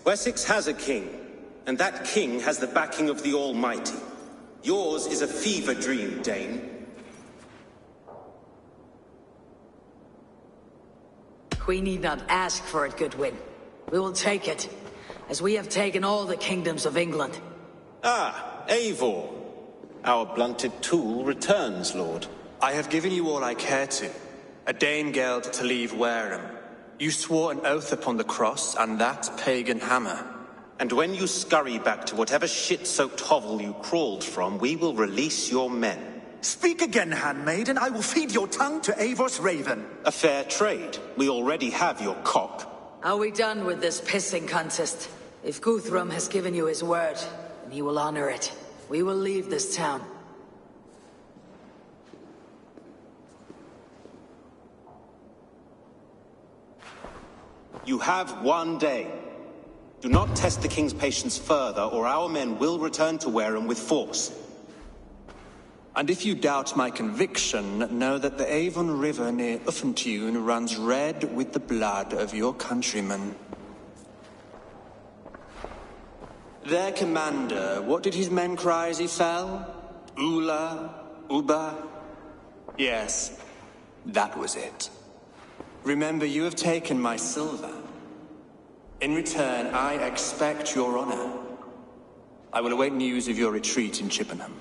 Wessex has a king, and that king has the backing of the Almighty. Yours is a fever dream, Dane. We need not ask for it, Goodwin. We will take it, as we have taken all the kingdoms of England. Ah, Eivor. Our blunted tool returns, Lord. I have given you all I care to. A Danegeld to leave Wareham. You swore an oath upon the cross, and that pagan hammer. And when you scurry back to whatever shit-soaked hovel you crawled from, we will release your men. Speak again, handmaid, and I will feed your tongue to Eivor's raven. A fair trade. We already have your cock. Are we done with this pissing contest? If Guthrum has given you his word, then he will honor it. We will leave this town. You have 1 day. Do not test the king's patience further, or our men will return to Wareham with force. And if you doubt my conviction, know that the Avon River near Uffentune runs red with the blood of your countrymen. Their commander, what did his men cry as he fell? Ula? Uba? Yes, that was it. Remember, you have taken my silver. In return, I expect your honor. I will await news of your retreat in Chippenham.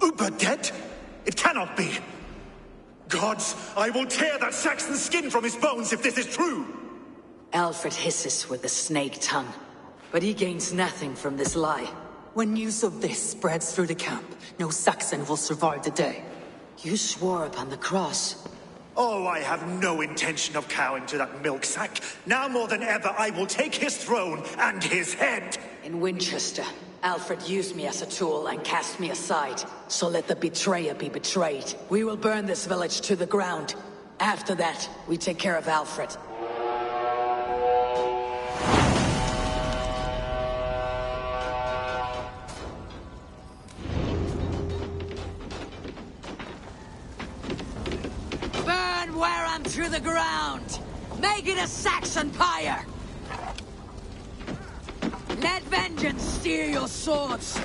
Uber dead? It cannot be. Gods, I will tear that Saxon's skin from his bones if this is true. Alfred hisses with a snake tongue, but he gains nothing from this lie. When news of this spreads through the camp, no Saxon will survive the day. You swore upon the cross. Oh, I have no intention of cowing to that milk sack. Now more than ever, I will take his throne and his head. In Winchester, Alfred used me as a tool and cast me aside. So let the betrayer be betrayed. We will burn this village to the ground. After that, we take care of Alfred. Burn Wareham to the ground! Make it a Saxon pyre! Let vengeance steer your swords!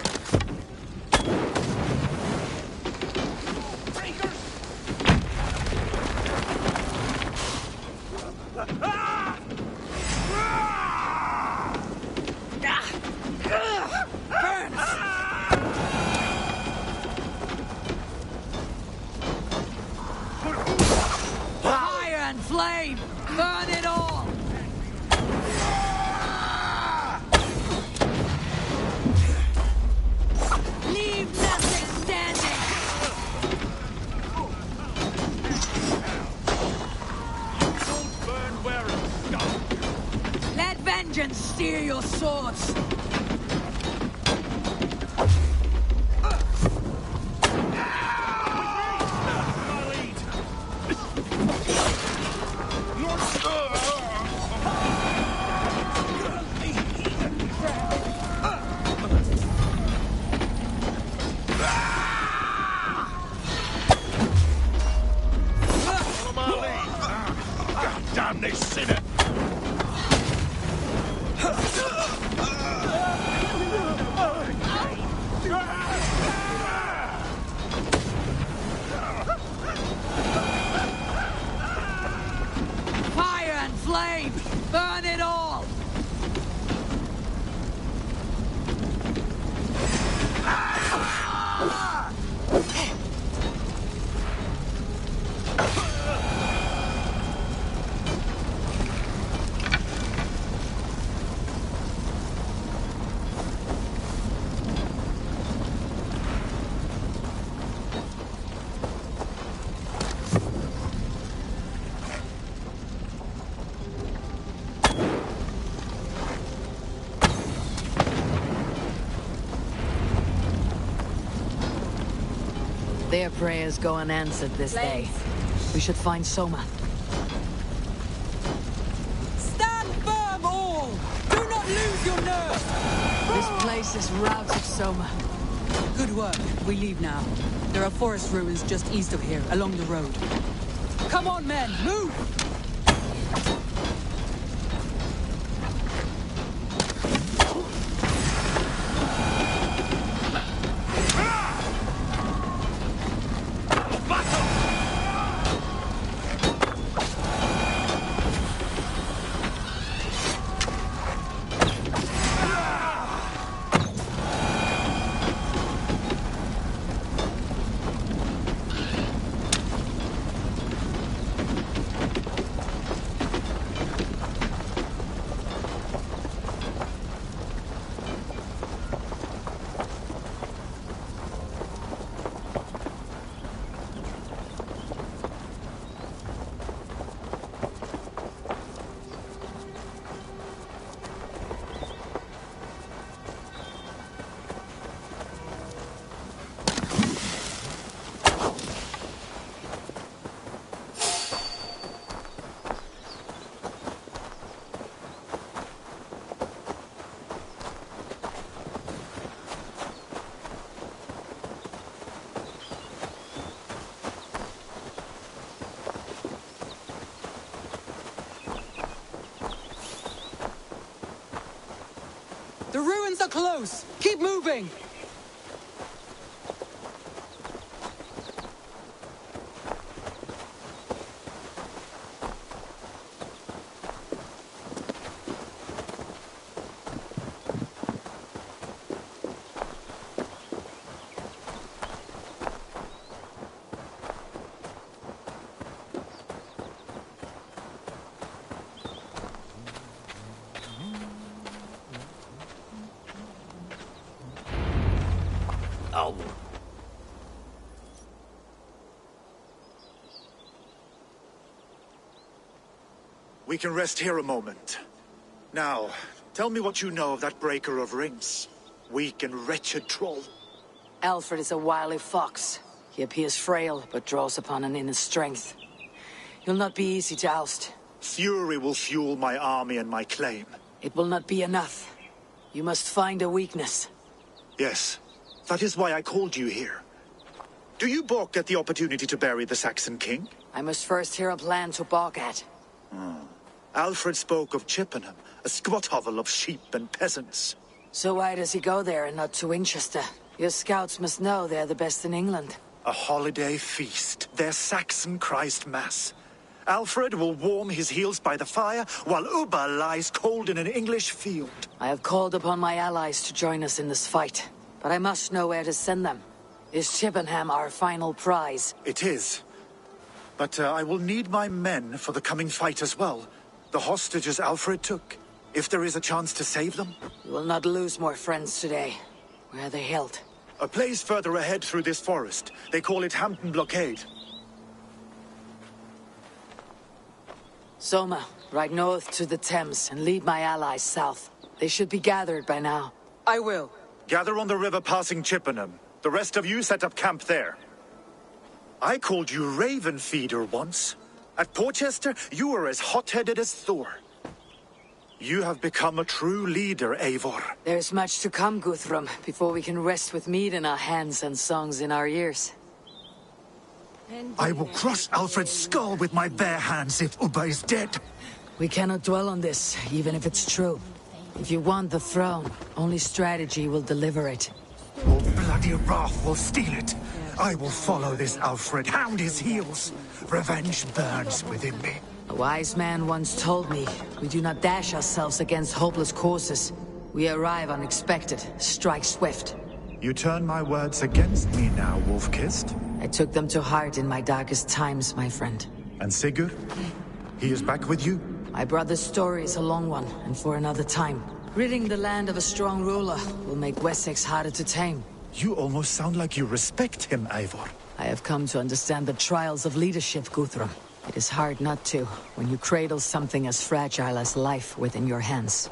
Fire and flame! Burn it all! Leave nothing standing! Don't burn Wareham, scum! Let vengeance steer your swords! Damn this sinner! Fire and flame! Burn it all! Their prayers go unanswered this day. We should find Soma. Stand firm, all! Do not lose your nerve! This place is routed, Soma. Good work. We leave now. There are forest ruins just east of here, along the road. Come on, men! Move! The ruins are close! Keep moving! Oh. We can rest here a moment. Now, tell me what you know of that breaker of rings. Weak and wretched troll. Alfred is a wily fox. He appears frail, but draws upon an inner strength. He'll not be easy to oust. Fury will fuel my army and my claim. It will not be enough. You must find a weakness. Yes, that is why I called you here. Do you balk at the opportunity to bury the Saxon king? I must first hear a plan to balk at. Alfred spoke of Chippenham, a squat hovel of sheep and peasants. So why does he go there and not to Winchester? Your scouts must know they're the best in England. A holiday feast, their Saxon Christ Mass. Alfred will warm his heels by the fire, while Ubba lies cold in an English field. I have called upon my allies to join us in this fight, but I must know where to send them. Is Chippenham our final prize? It is. But I will need my men for the coming fight as well. The hostages Alfred took. If there is a chance to save them. You will not lose more friends today. Where are they held? A place further ahead through this forest. They call it Hampton Blockade. Soma, ride north to the Thames and lead my allies south. They should be gathered by now. I will. Gather on the river passing Chippenham. The rest of you set up camp there. I called you Raven Feeder once. At Porchester, you were as hot-headed as Thor. You have become a true leader, Eivor. There's much to come, Guthrum, before we can rest with meat in our hands and songs in our ears. I will crush Alfred's skull with my bare hands if Ubba is dead. We cannot dwell on this, even if it's true. If you want the throne, only strategy will deliver it. Or bloody wrath will steal it. I will follow this Alfred, hound his heels. Revenge burns within me. A wise man once told me, we do not dash ourselves against hopeless courses. We arrive unexpected, strike swift. You turn my words against me now, Wolf-Kissed. I took them to heart in my darkest times, my friend. And Sigurd? He is back with you? My brother's story is a long one, and for another time. Ridding the land of a strong ruler will make Wessex harder to tame. You almost sound like you respect him, Eivor. I have come to understand the trials of leadership, Guthrum. It is hard not to, when you cradle something as fragile as life within your hands.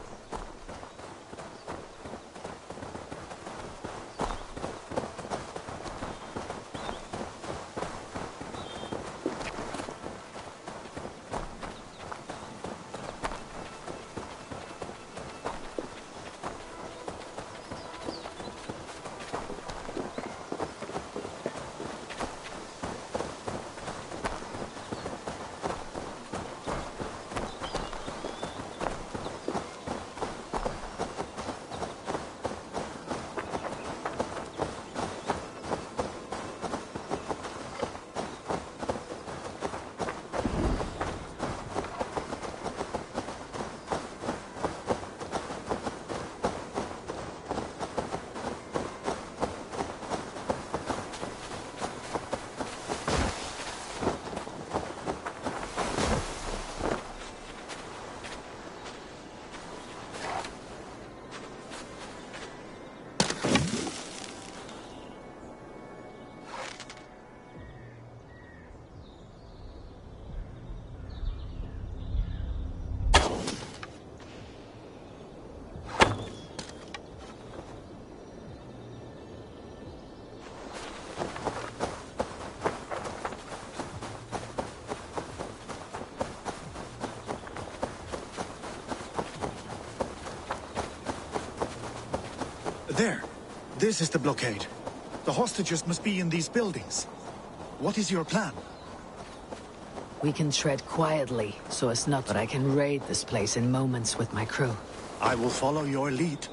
There. This is the blockade. The hostages must be in these buildings. What is your plan? We can tread quietly, so as not that I can raid this place in moments with my crew. I will follow your lead.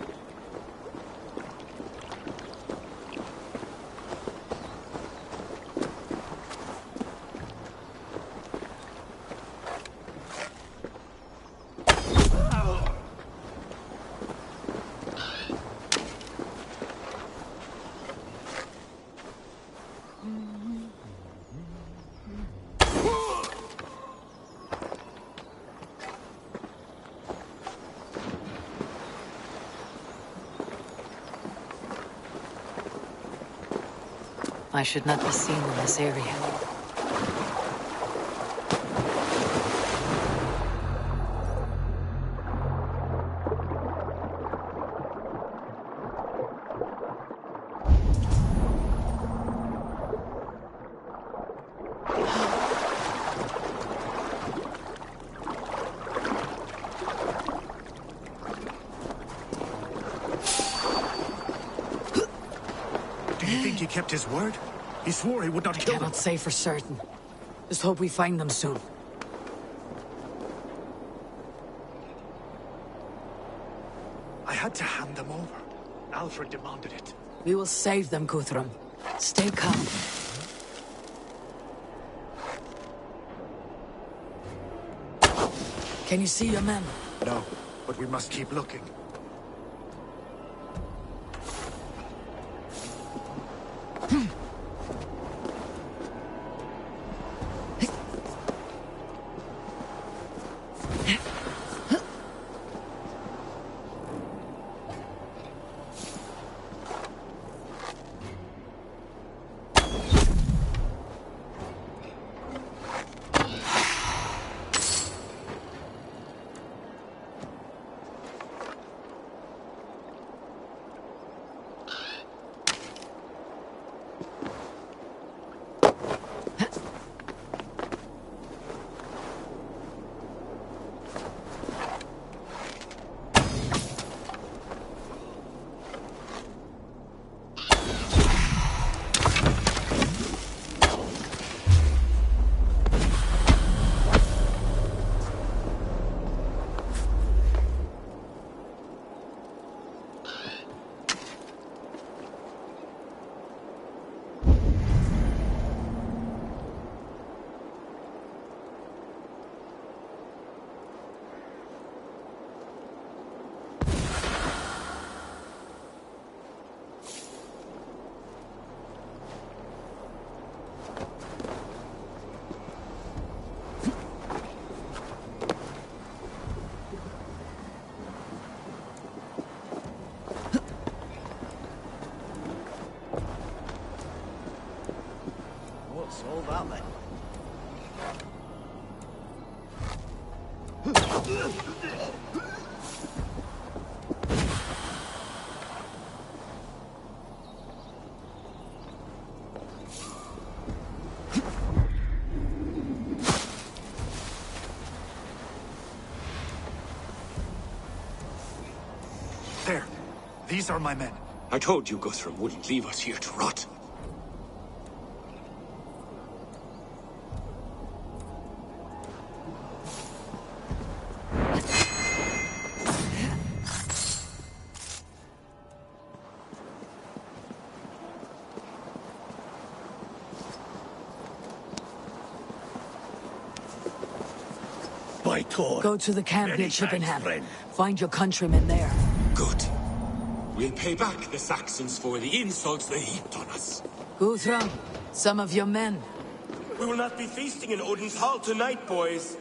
I should not be seen in this area. Do you think he kept his word? He swore he would not kill them. Cannot say for certain. Just hope we find them soon. I had to hand them over. Alfred demanded it. We will save them, Guthrum. Stay calm. Can you see your men? No, but we must keep looking. What's all that then? There. These are my men. I told you Guthrum wouldn't leave us here to rot. By Tor. Go to the camp near Many thanks, Chippenham. friend. Find your countrymen there. Good. We'll pay back the Saxons for the insults they heaped on us. Guthrum, some of your men. We will not be feasting in Odin's hall tonight, boys.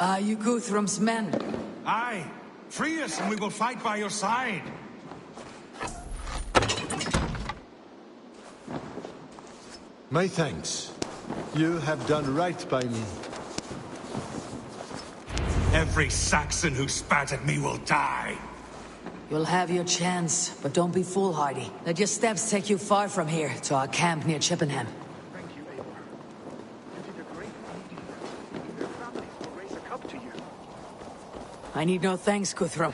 Are you Guthrum's men? Aye. Free us and we will fight by your side. My thanks. You have done right by me. Every Saxon who spat at me will die. You'll have your chance, but don't be foolhardy. Let your steps take you far from here, to our camp near Chippenham. Thank you, Eivor. You did a great deed. Their families will raise a cup to you. I need no thanks, Guthrum.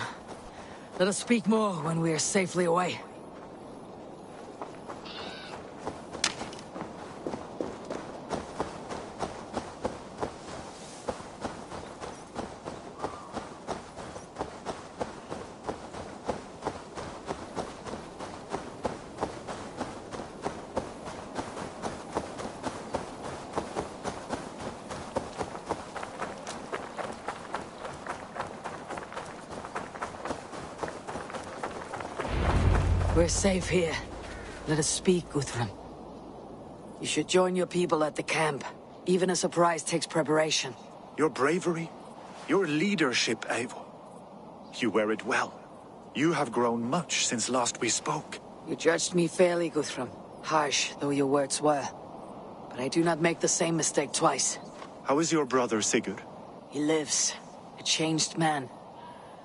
Let us speak more when we are safely away. We're safe here. Let us speak, Guthrum. You should join your people at the camp. Even a surprise takes preparation. Your bravery, your leadership, Eivor. You wear it well. You have grown much since last we spoke. You judged me fairly, Guthrum. Harsh though your words were. But I do not make the same mistake twice. How is your brother, Sigurd? He lives. A changed man.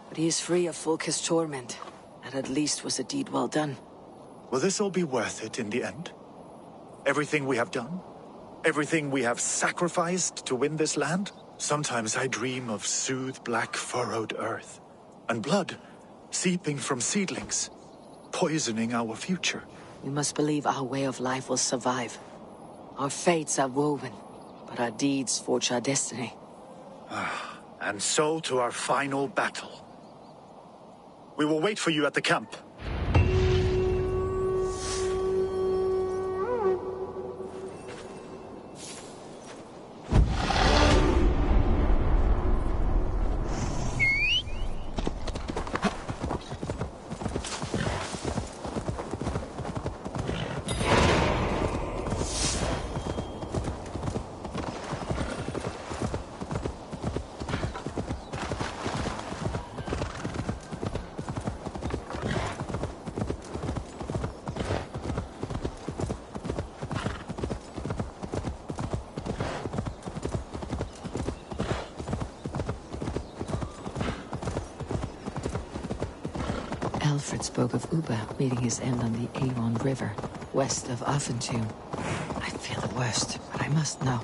But he is free of Fulke's torment. That at least was a deed well done. Will this all be worth it in the end? Everything we have done? Everything we have sacrificed to win this land? Sometimes I dream of soothed black furrowed earth. And blood seeping from seedlings, poisoning our future. We must believe our way of life will survive. Our fates are woven, but our deeds forge our destiny. And so to our final battle. We will wait for you at the camp. Alfred spoke of Uba meeting his end on the Avon River, west of Offentum. I fear the worst, but I must know.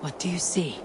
What do you see?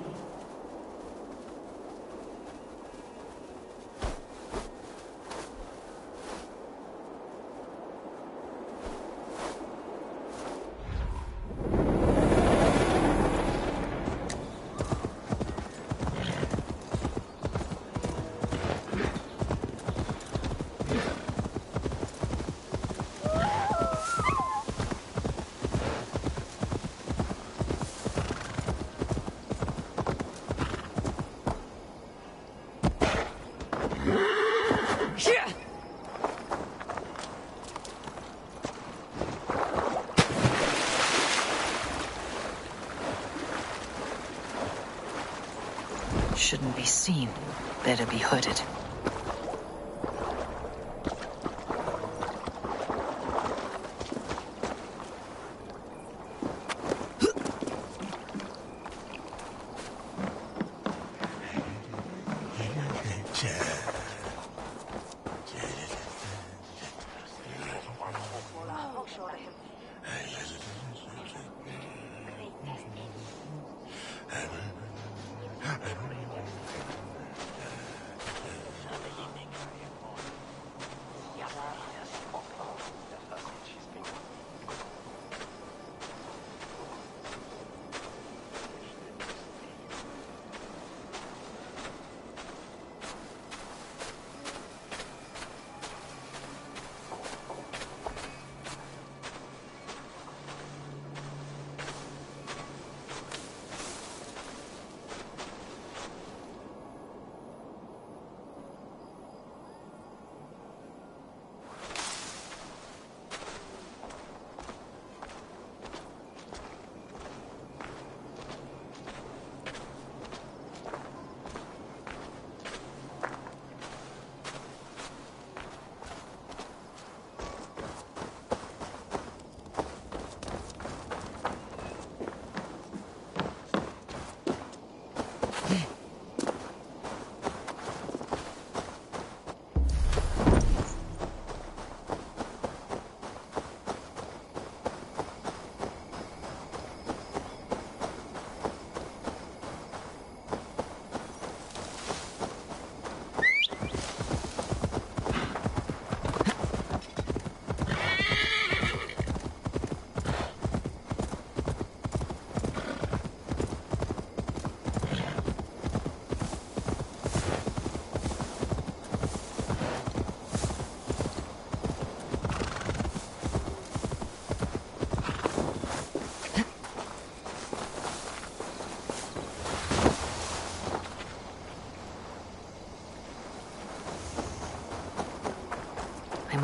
Shouldn't be seen. Better be hooded.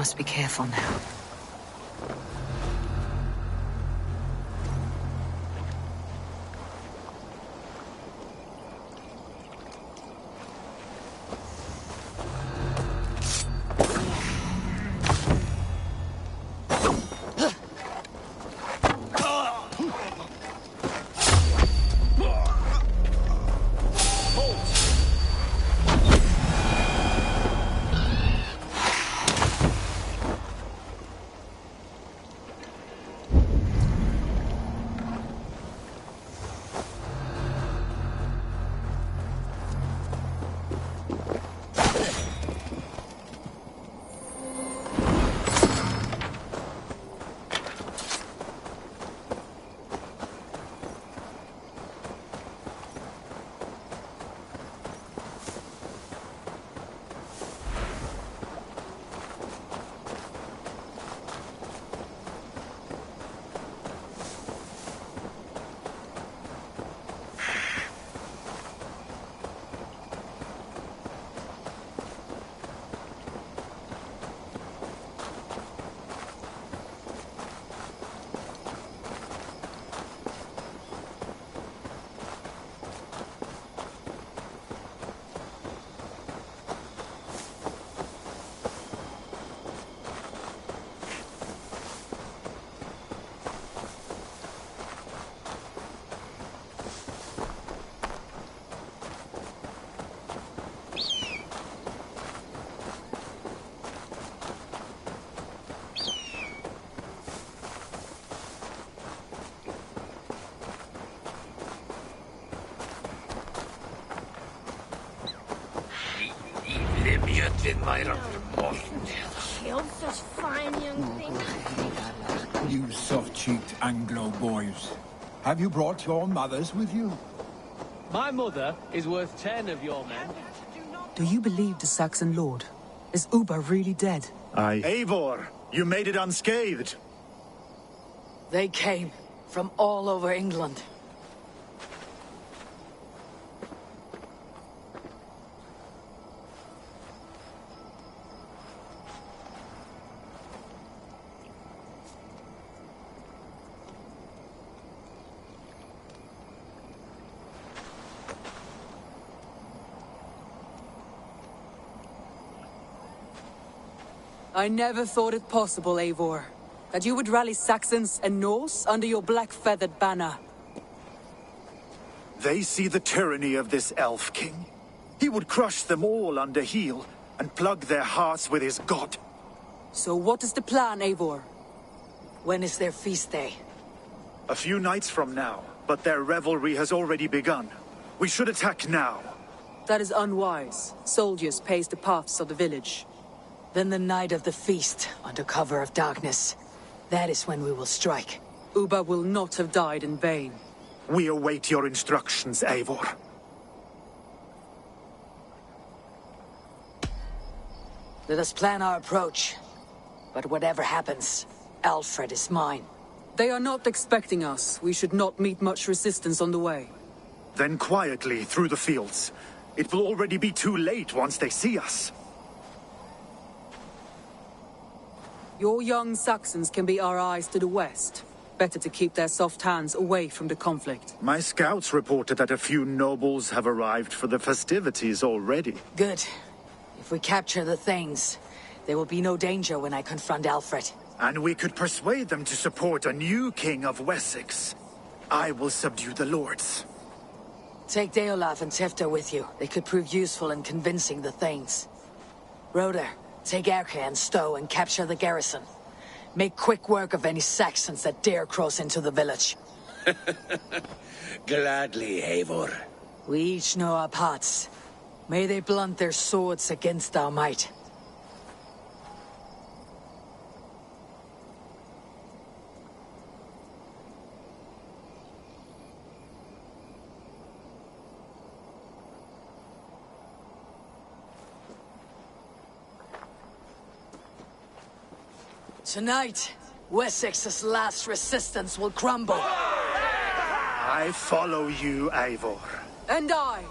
must be careful now. Killed such fine young things. You soft-cheeked Anglo boys. Have you brought your mothers with you? My mother is worth 10 of your men. Do you believe the Saxon lord? Is Uba really dead? Eivor, you made it unscathed. They came from all over England. I never thought it possible, Eivor, that you would rally Saxons and Norse under your black-feathered banner. They see the tyranny of this elf king. He would crush them all under heel and plug their hearts with his god. So what is the plan, Eivor? When is their feast day? A few nights from now, but their revelry has already begun. We should attack now. That is unwise. Soldiers pace the paths of the village. Then the night of the feast, under cover of darkness. That is when we will strike. Uba will not have died in vain. We await your instructions, Eivor. Let us plan our approach. But whatever happens, Alfred is mine. They are not expecting us. We should not meet much resistance on the way. Then quietly through the fields. It will already be too late once they see us. Your young Saxons can be our eyes to the west. Better to keep their soft hands away from the conflict. My scouts reported that a few nobles have arrived for the festivities already. Good. If we capture the Thanes, there will be no danger when I confront Alfred. And we could persuade them to support a new king of Wessex. I will subdue the lords. Take Deolaf and Tefta with you. They could prove useful in convincing the Thanes. Roder, take Erke and Stowe and capture the garrison. Make quick work of any Saxons that dare cross into the village. Gladly, Eivor. We each know our parts. May they blunt their swords against our might. Tonight, Wessex's last resistance will crumble. I follow you, Eivor. And I.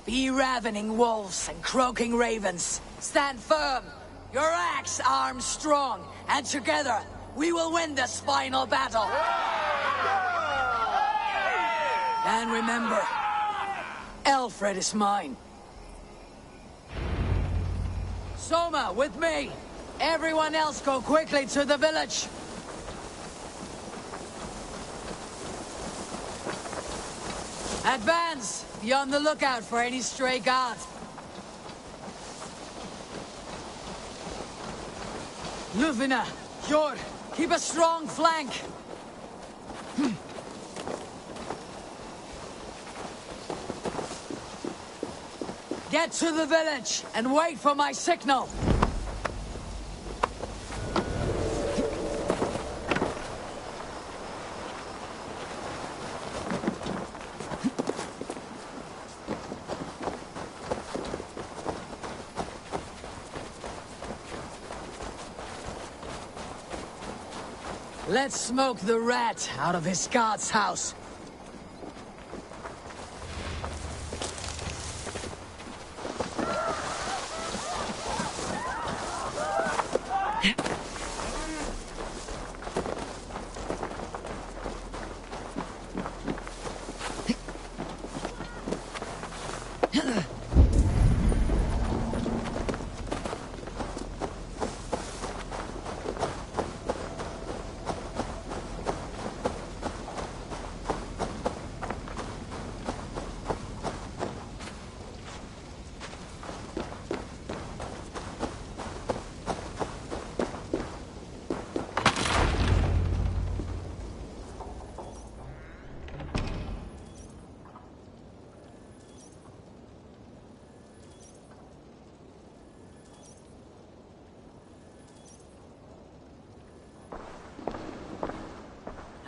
Be ravening wolves and croaking ravens. Stand firm. Your axe arms strong. And together, we will win this final battle. And remember, Alfred is mine. Soma, with me! Everyone else go quickly to the village! Advance! Be on the lookout for any stray guards. Lufina, Jord, keep a strong flank! Get to the village and wait for my signal! Let's smoke the rat out of his guard's house.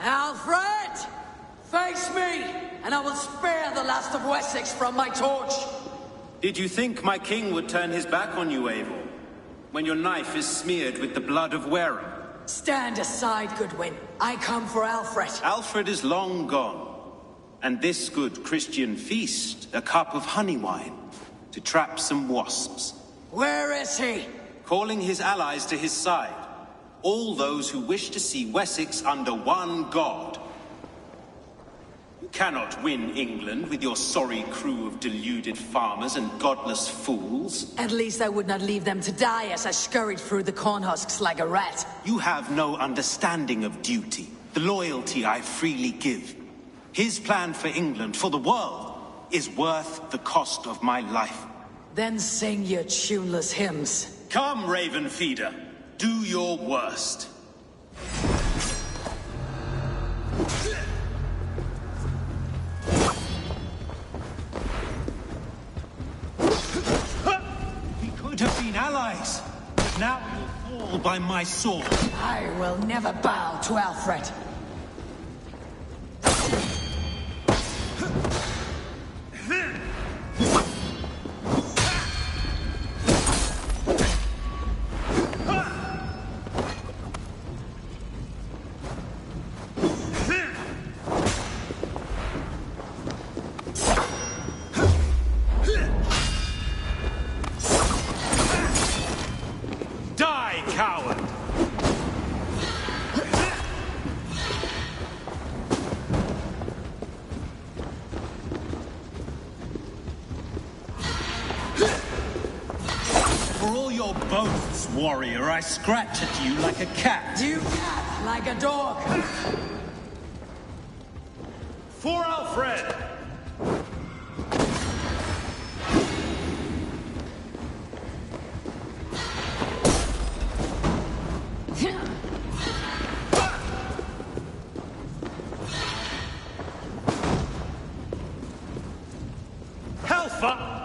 Alfred! Face me, and I will spare the last of Wessex from my torch! Did you think my king would turn his back on you, Eivor? When your knife is smeared with the blood of Wareham? Stand aside, Goodwin. I come for Alfred. Alfred is long gone. And this good Christian feast, a cup of honey wine, to trap some wasps. Where is he? Calling his allies to his side. All those who wish to see Wessex under one god. You cannot win England with your sorry crew of deluded farmers and godless fools. At least I would not leave them to die as I scurried through the corn husks like a rat. You have no understanding of duty, the loyalty I freely give. His plan for England, for the world, is worth the cost of my life. Then sing your tuneless hymns. Come, Raven Feeder. Do your worst. We could have been allies, but now we'll fall by my sword. I will never bow to Alfred. Warrior, I scratch at you like a cat. You cat like a dog. For Alfred! Helfa!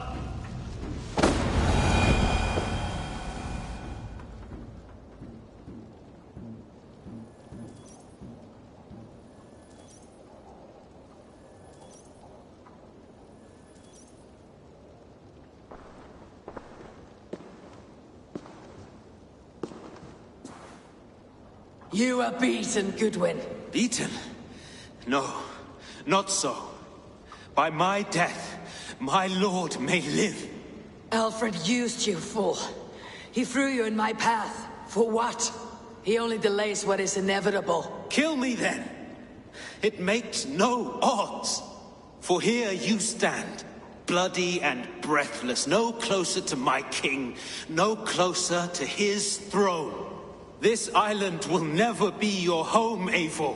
You are beaten, Goodwin. Beaten? No, not so. By my death, my lord may live. Alfred used you, fool. He threw you in my path. For what? He only delays what is inevitable. Kill me then. It makes no odds. For here you stand, bloody and breathless, no closer to my king, no closer to his throne. This island will never be your home, Eivor.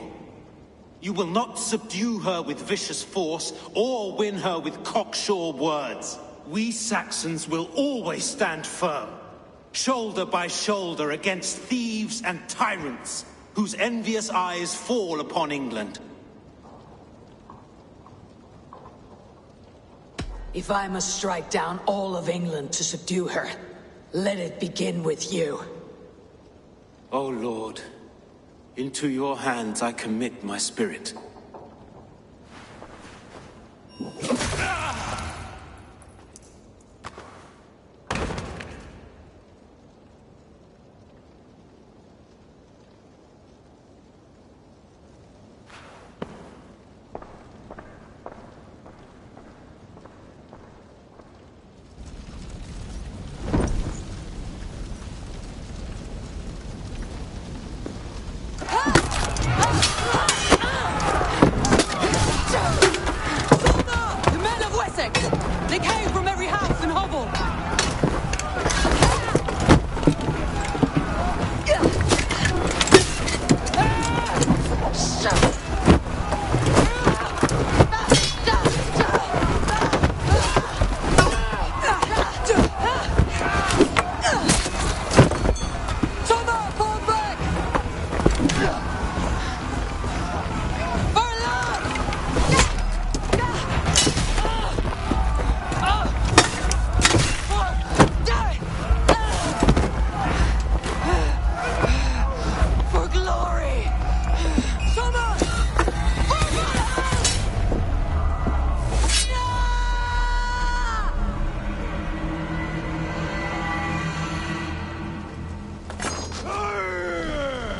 You will not subdue her with vicious force, or win her with cocksure words. We Saxons will always stand firm, shoulder by shoulder against thieves and tyrants, whose envious eyes fall upon England. If I must strike down all of England to subdue her, let it begin with you. O Lord, into your hands I commit my spirit.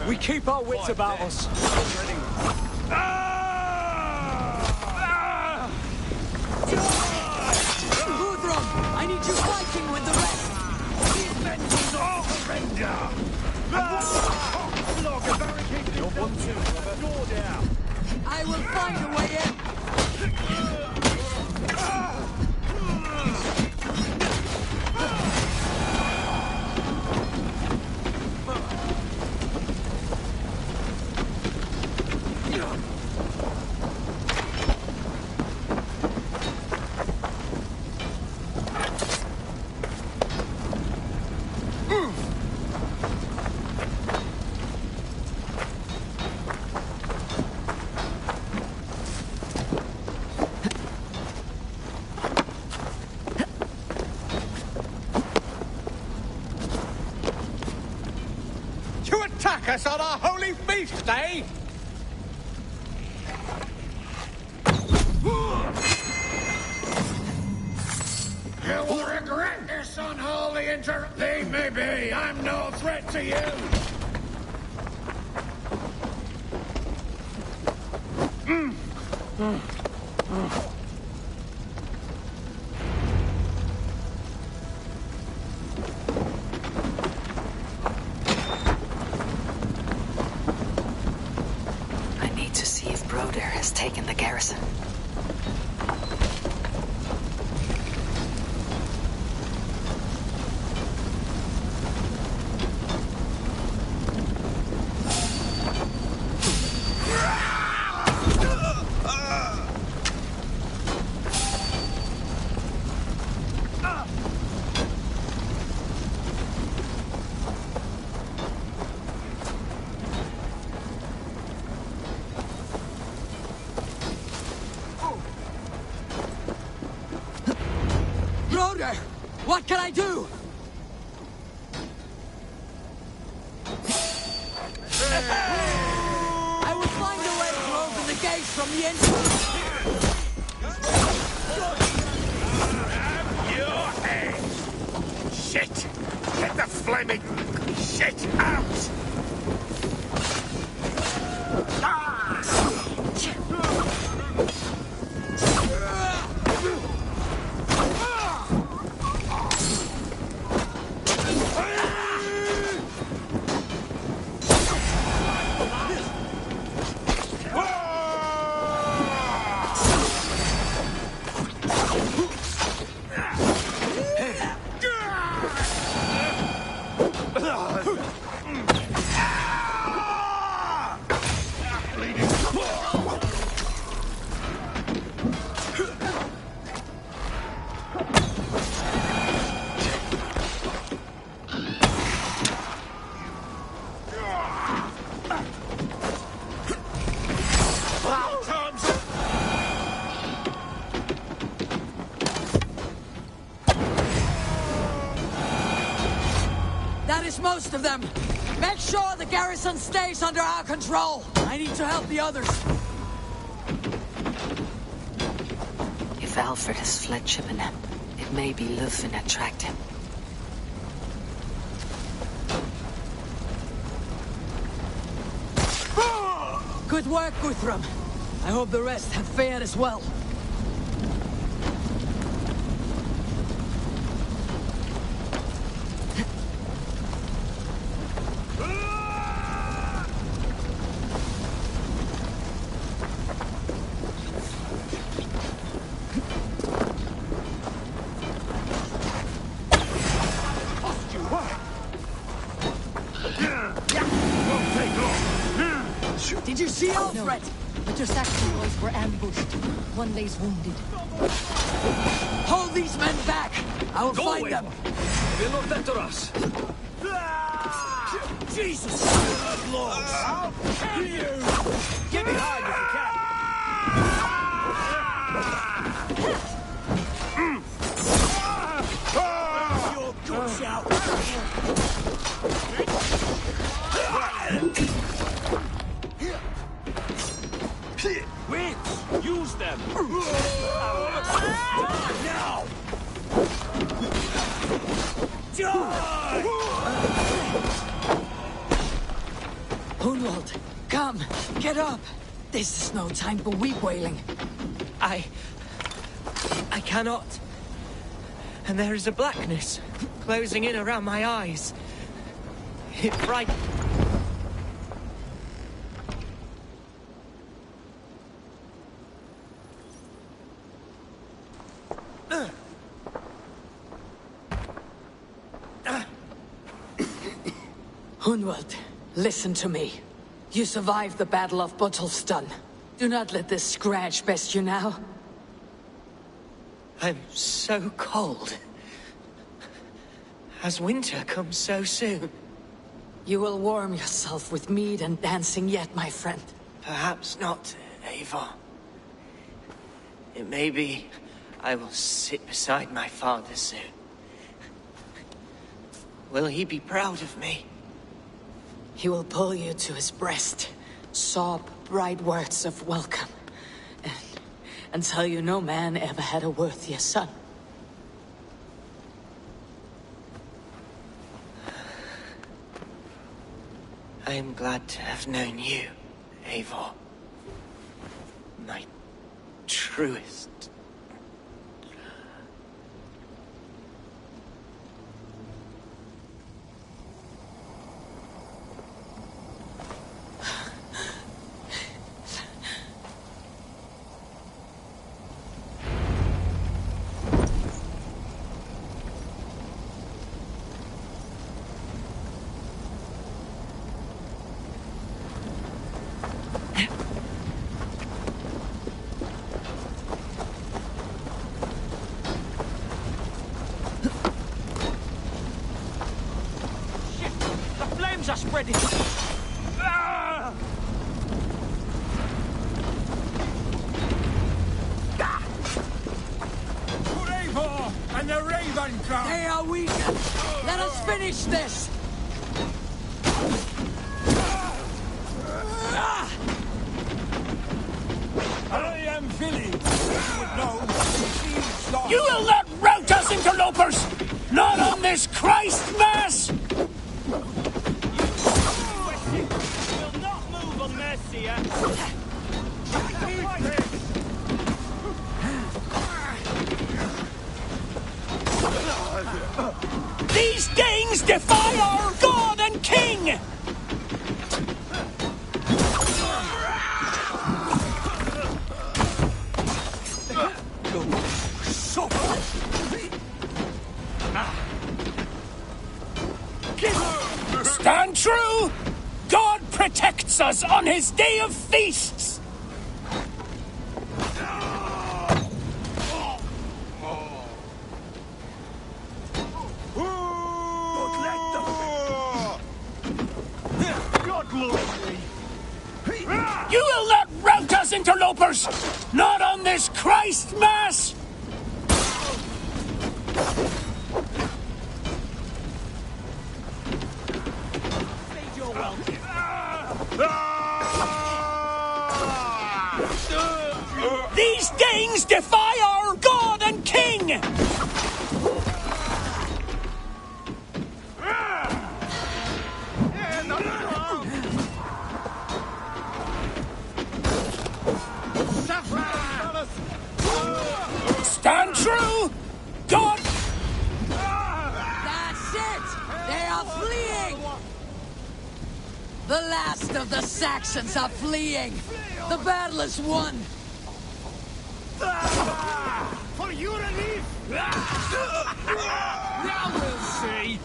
We keep our wits about us. Guthrum, I need you fighting with the rest. These men will not surrender. You're 1-2, Robert. Door down. I will find a way in. Attack us on our holy feast day! You will regret this unholy Leave me be! I'm no threat to you! Has taken the garrison. What can I do? I will find a way to open the gates from the inside. Have your head! Shit! Get the flaming shit out! That is most of them. Make sure the garrison stays under our control. I need to help the others. If Alfred has fled Chippenham, it may be Lufin that tracked him. Good work, Guthrum. I hope the rest have fared as well. Did you see Alfred? No, but your Saxon boys were ambushed. One lays wounded. Hold these men back! I will find them! They'll not enter us! Jesus! Lord! I'll kill you! Get behind if you can! Your guts out! Wait! Use them! Now! Die! Hunwald, come! Get up! This is no time for weep wailing. I cannot. And there is a blackness closing in around my eyes. It frightens. Hunwald, listen to me. You survived the Battle of Bottleston. Do not let this scratch best you now. I'm so cold. Has winter come so soon? You will warm yourself with mead and dancing yet, my friend. Perhaps not, Eivor. It may be I will sit beside my father soon. Will he be proud of me? He will pull you to his breast, sob bright words of welcome, and tell you no man ever had a worthier son. I am glad to have known you, Eivor. My truest. Are spreading. Ah! Eivor and the Raven come! They are weak! Let us finish this! I am Philly. You would know. You will not rout us, interlopers! Not on this Christ Mass! These Danes defy our God and King! Stand true! God protects us on his day of feasts! You will not rout us, interlopers! Not on this Christ Mass! Made your welcome. These Danes defy our God and King! Stand true! God! That's it! They are fleeing! The last of the Saxons are fleeing! The battle is won! For your relief! Now we'll see!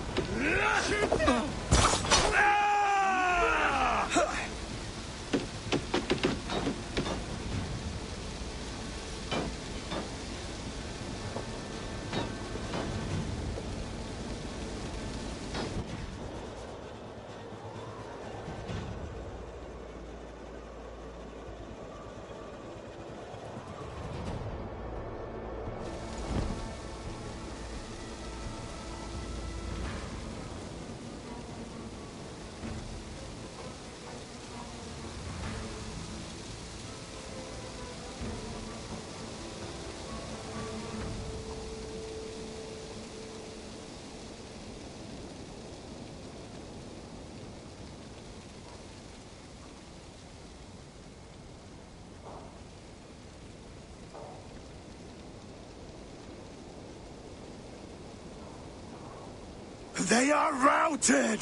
They are routed!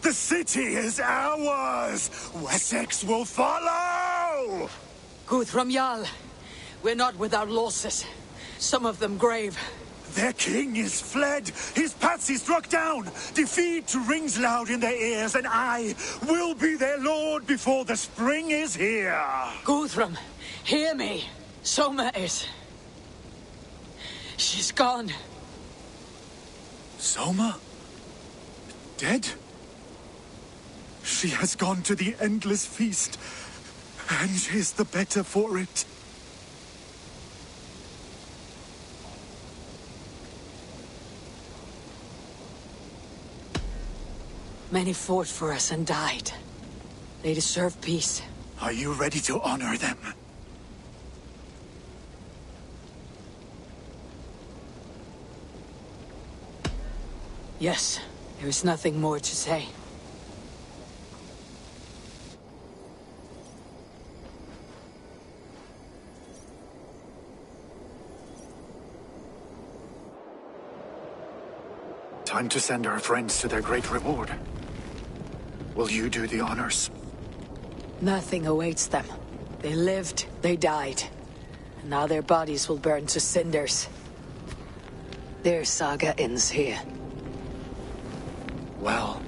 The city is ours! Wessex will follow! Guthrum Jarl, we're not without losses. Some of them grave. Their king is fled! His patsy struck down! Defeat rings loud in their ears, and I will be their lord before the spring is here! Guthrum, hear me. Soma is... She's gone. Soma? Dead? She has gone to the endless feast, and is the better for it. Many fought for us and died. They deserve peace. Are you ready to honor them? Yes, there is nothing more to say. Time to send our friends to their great reward. Will you do the honors? Nothing awaits them. They lived, they died. And now their bodies will burn to cinders. Their saga ends here. Well,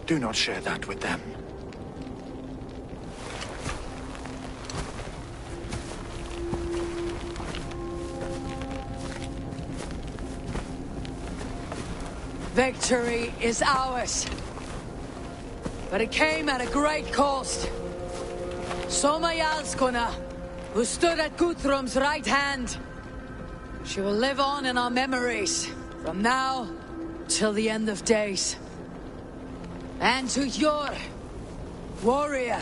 do not share that with them. Victory is ours. But it came at a great cost. Soma Jarlskona, who stood at Guthrum's right hand. She will live on in our memories, from now till the end of days. And to your warrior,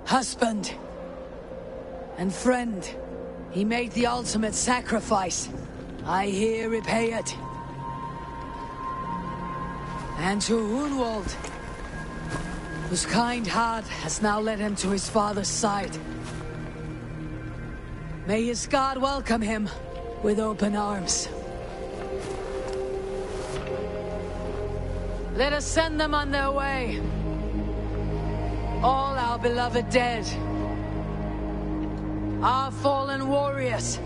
husband, and friend, he made the ultimate sacrifice. I here repay it. And to Hunwald, whose kind heart has now led him to his father's side. May his God welcome him with open arms. Let us send them on their way. All our beloved dead. Our fallen warriors.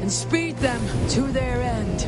And speed them to their end.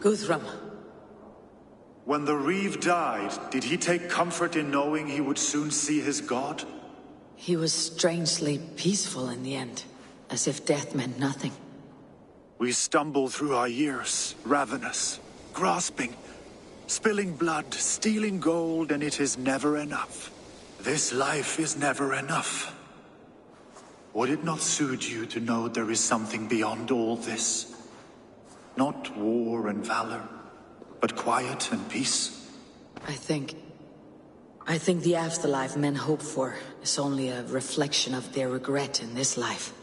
Guthrum. When the Reeve died, did he take comfort in knowing he would soon see his god? He was strangely peaceful in the end, as if death meant nothing. We stumble through our years, ravenous, grasping, spilling blood, stealing gold, and it is never enough. This life is never enough. Would it not soothe you to know there is something beyond all this? Not war and valor, but quiet and peace? I think the afterlife men hope for is only a reflection of their regret in this life.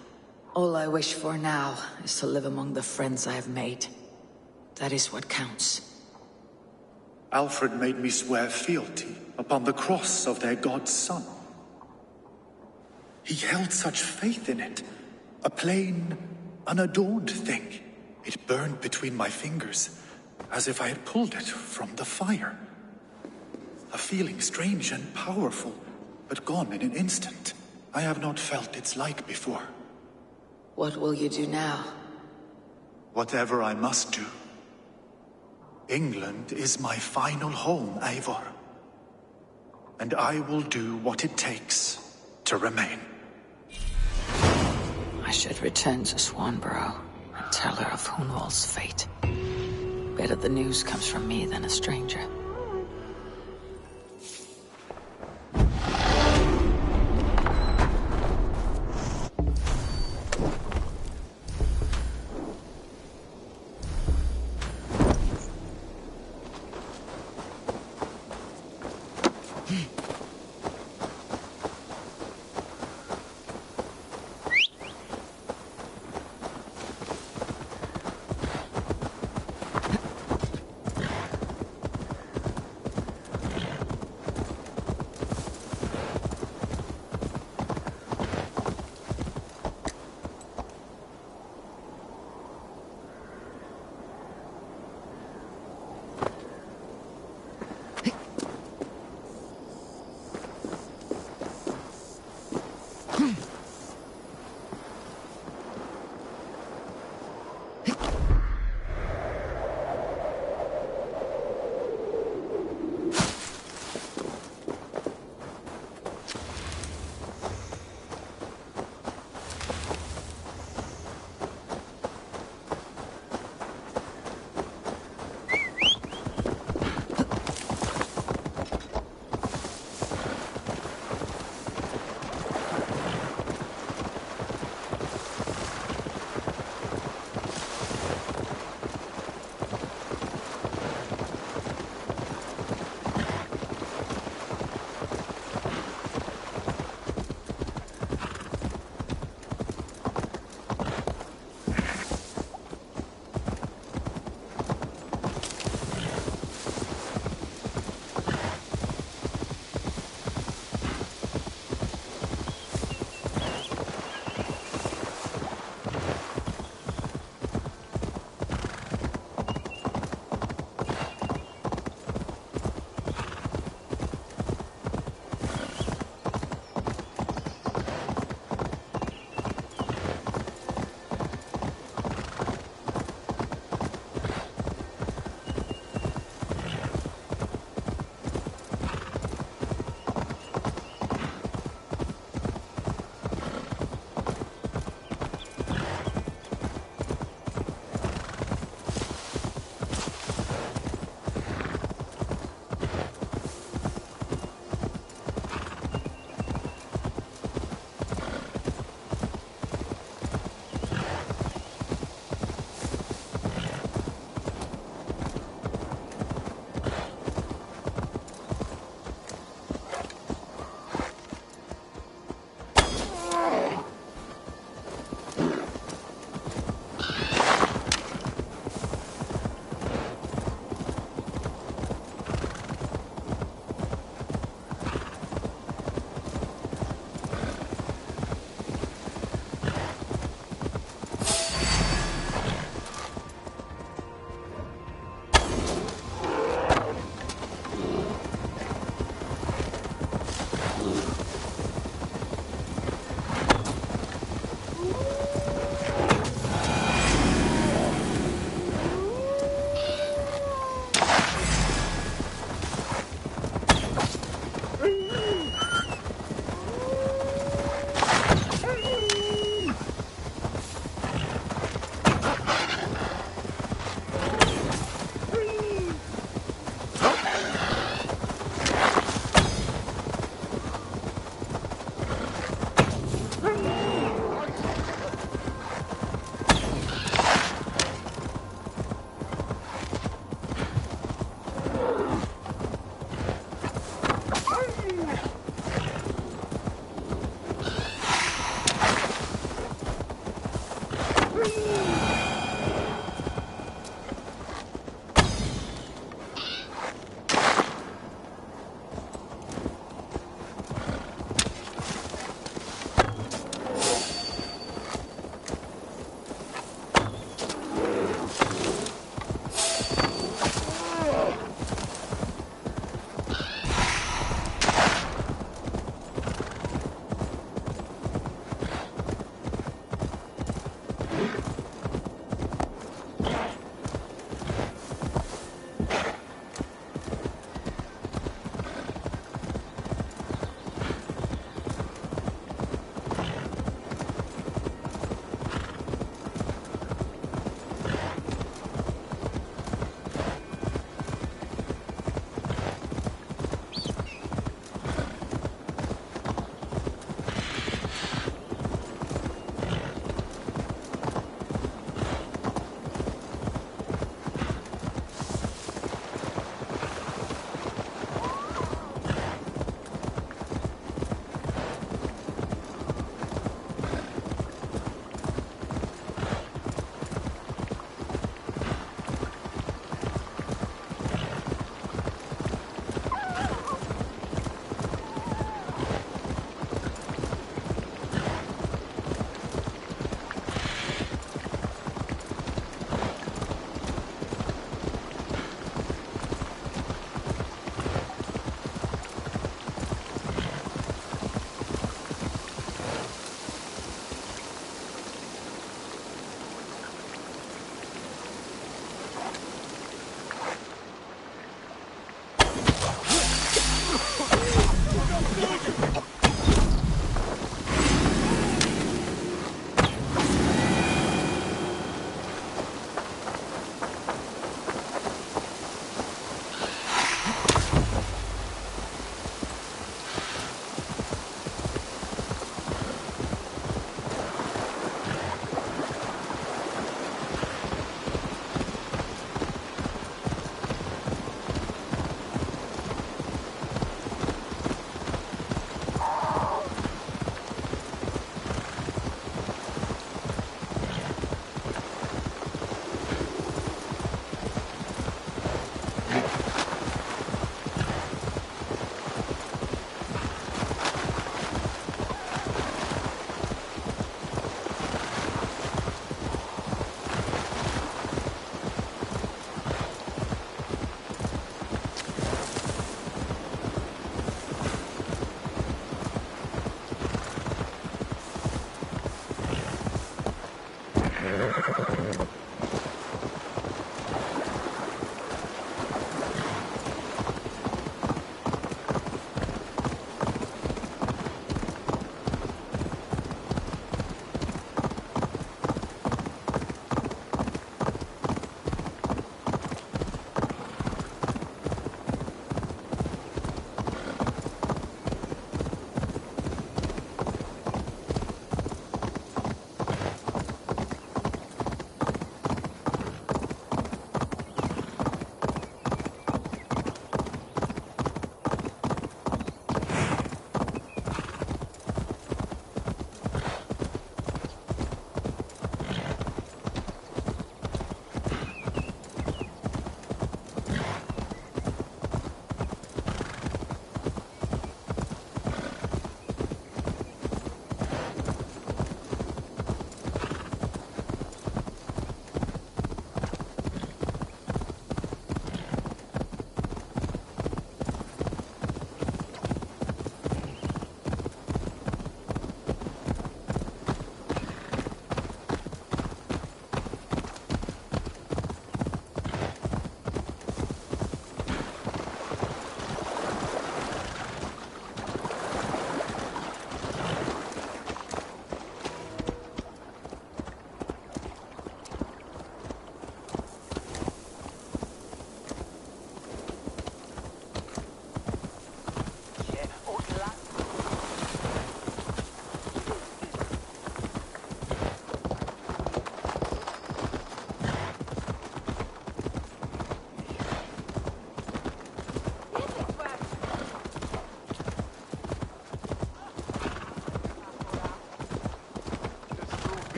All I wish for now is to live among the friends I have made. That is what counts. Alfred made me swear fealty upon the cross of their god's son. He held such faith in it, a plain, unadorned thing. It burned between my fingers, as if I had pulled it from the fire. A feeling strange and powerful, but gone in an instant. I have not felt its like before. What will you do now? Whatever I must do. England is my final home, Eivor. And I will do what it takes to remain. I should return to Swanborough and tell her of Hunwald's fate. Better the news comes from me than a stranger.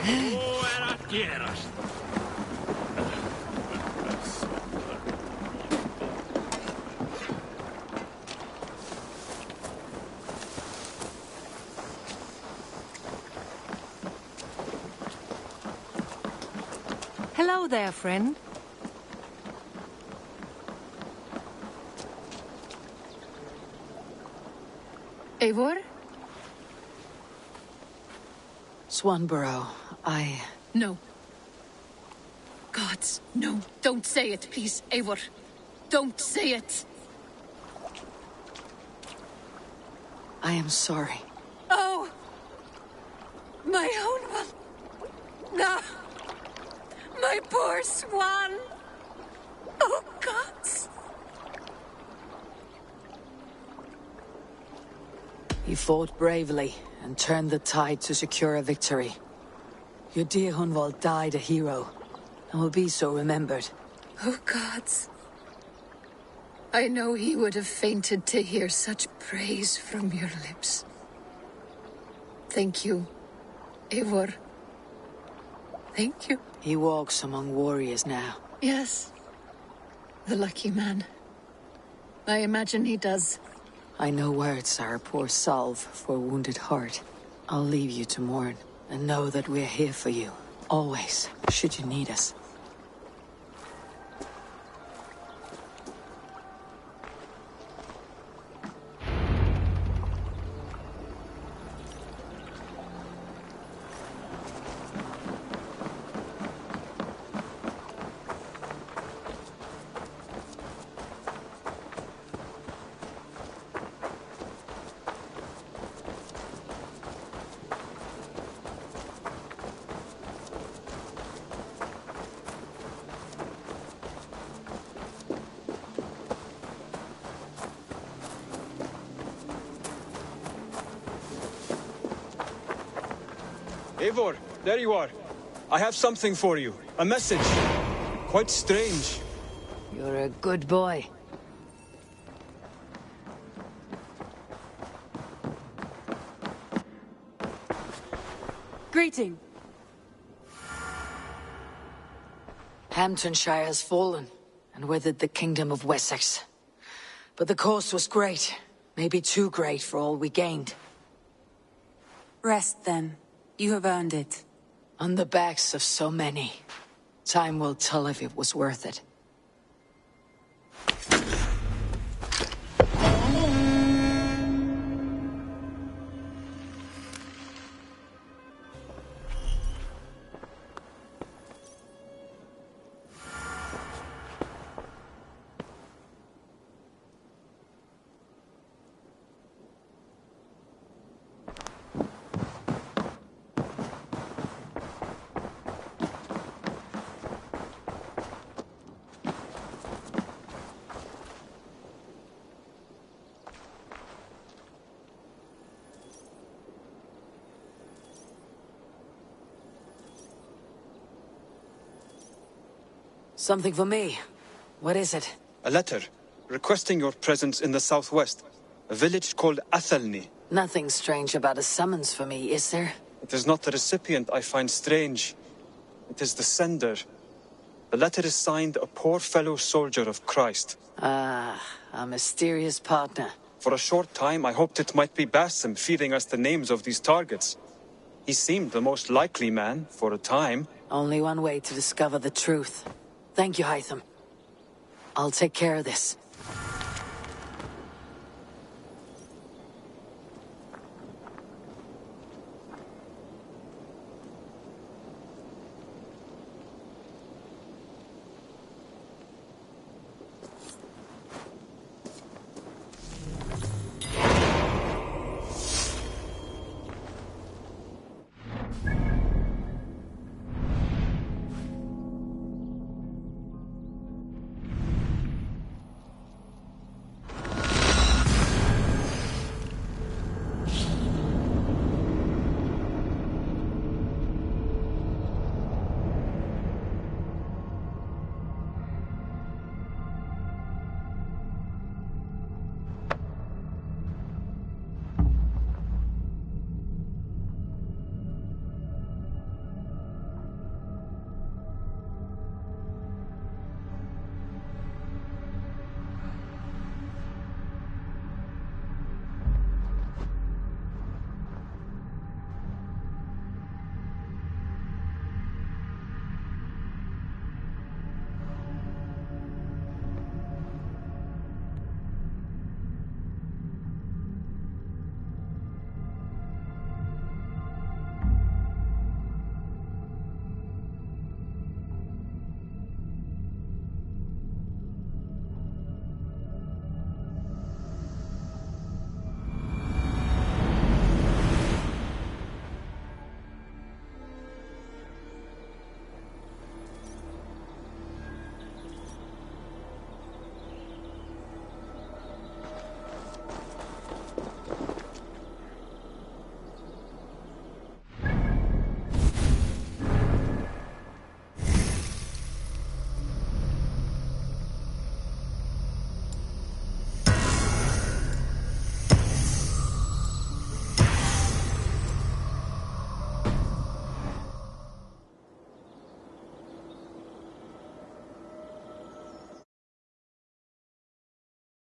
är att gerast. Hello there, friend. Eivor? Swanborough, No. Gods, no. Don't say it, please, Eivor. Don't say it. I am sorry. Oh! My own one. No! My poor swan! Oh, gods! You fought bravely and turned the tide to secure a victory. Your dear Hunwald died a hero, and will be so remembered. Oh, gods. I know he would have fainted to hear such praise from your lips. Thank you, Eivor. Thank you. He walks among warriors now. Yes. The lucky man. I imagine he does. I know words are a poor salve for a wounded heart. I'll leave you to mourn, and know that we're here for you, always, should you need us. Eivor, there you are. I have something for you. A message. Quite strange. You're a good boy. Greeting. Hamptonshire has fallen, and with it the kingdom of Wessex. But the cost was great. Maybe too great for all we gained. Rest, then. You have earned it. On the backs of so many. Time will tell if it was worth it. Something for me. What is it? A letter requesting your presence in the southwest. A village called Athelney. Nothing strange about a summons for me, is there? It is not the recipient I find strange. It is the sender. The letter is signed a poor fellow soldier of Christ. Ah, a mysterious partner. For a short time, I hoped it might be Basim feeding us the names of these targets. He seemed the most likely man, for a time. Only one way to discover the truth. Thank you, Hytham. I'll take care of this.